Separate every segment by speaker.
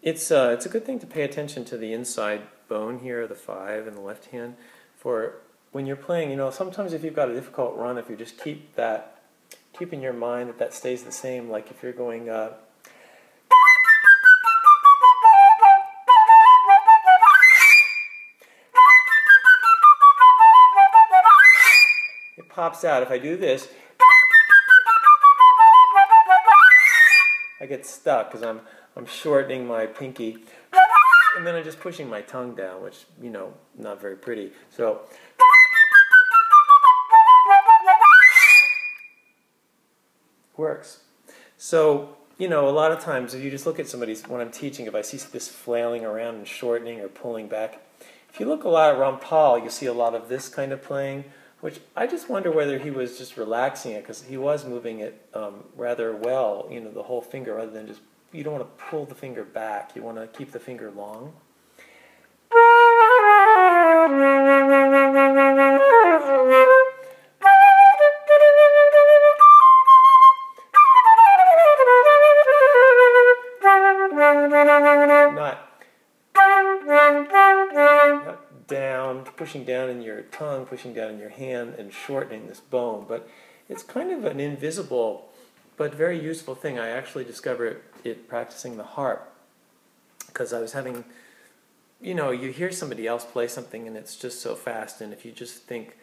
Speaker 1: It's a good thing to pay attention to the inside bone here, the 5 in the left hand, for when you're playing. You know, sometimes if you've got a difficult run, if you just keep in your mind that stays the same, like if you're going. It pops out. If I do this, I get stuck because I'm shortening my pinky, and then I'm just pushing my tongue down, which, you know, not very pretty. So works. So, you know, a lot of times if you just look at somebody's, when I'm teaching, if I see this flailing around and shortening or pulling back, if you look a lot around Paul, you see a lot of this kind of playing, which I just wonder whether he was just relaxing it, because he was moving it rather well, you know, the whole finger, rather than just, you don't want to pull the finger back, you want to keep the finger long. Not down, pushing down in your tongue, pushing down in your hand, and shortening this bone. But it's kind of an invisible but very useful thing. I actually discovered it practicing the harp, because I was having, you know, you hear somebody else play something and it's just so fast, and if you just think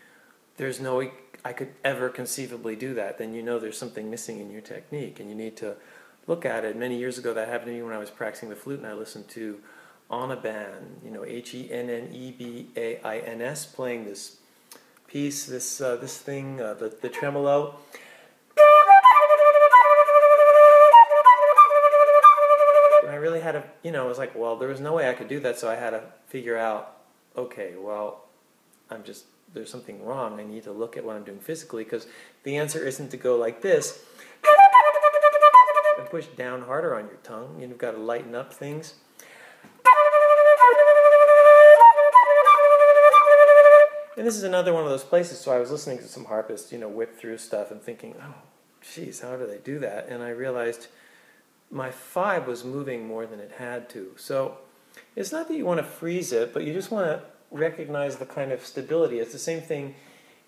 Speaker 1: there's no way I could ever conceivably do that, then you know there's something missing in your technique, and you need to look at it. Many years ago that happened to me when I was practicing the flute, and I listened to Hennebain, you know, Hennebains, playing this piece, this thing, the tremolo. And I really had to, you know, I was like, well, there was no way I could do that, so I had to figure out, okay, well, there's something wrong. I need to look at what I'm doing physically, because the answer isn't to go like this and push down harder on your tongue. You've got to lighten up things. And this is another one of those places, so I was listening to some harpists, you know, whip through stuff and thinking, oh, geez, how do they do that? And I realized my 5 was moving more than it had to. So it's not that you want to freeze it, but you just want to recognize the kind of stability. It's the same thing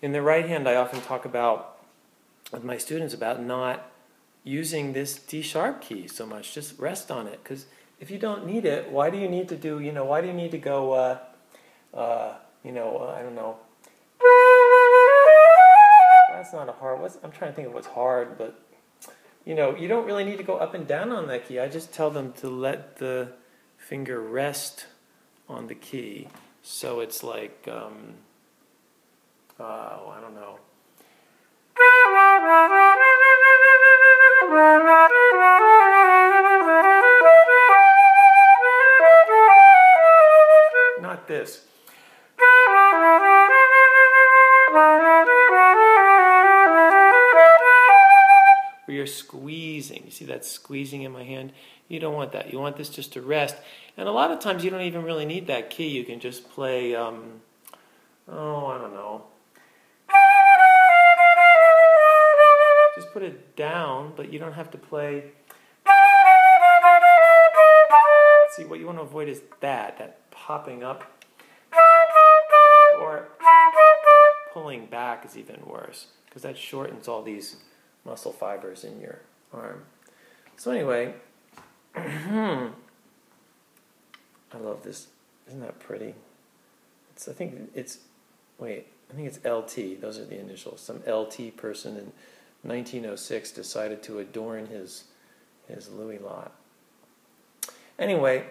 Speaker 1: in the right hand. I often talk about with my students about not using this D sharp key so much. Just rest on it, because if you don't need it, why do you need to do, you know, why do you need to go, you know, I don't know. That's not a hard, I'm trying to think of what's hard, but, you know, you don't really need to go up and down on that key. I just tell them to let the finger rest on the key. So it's like, I don't know. Not this. Where you're squeezing. You see that squeezing in my hand? You don't want that. You want this just to rest. And a lot of times you don't even really need that key. You can just play, I don't know. Just put it down, but you don't have to play. See, what you want to avoid is that popping up. Or pulling back is even worse, because that shortens all these muscle fibers in your arm. So anyway, I love this. Isn't that pretty? I think it's LT. Those are the initials. Some LT person in 1906 decided to adorn his Louis lot. Anyway,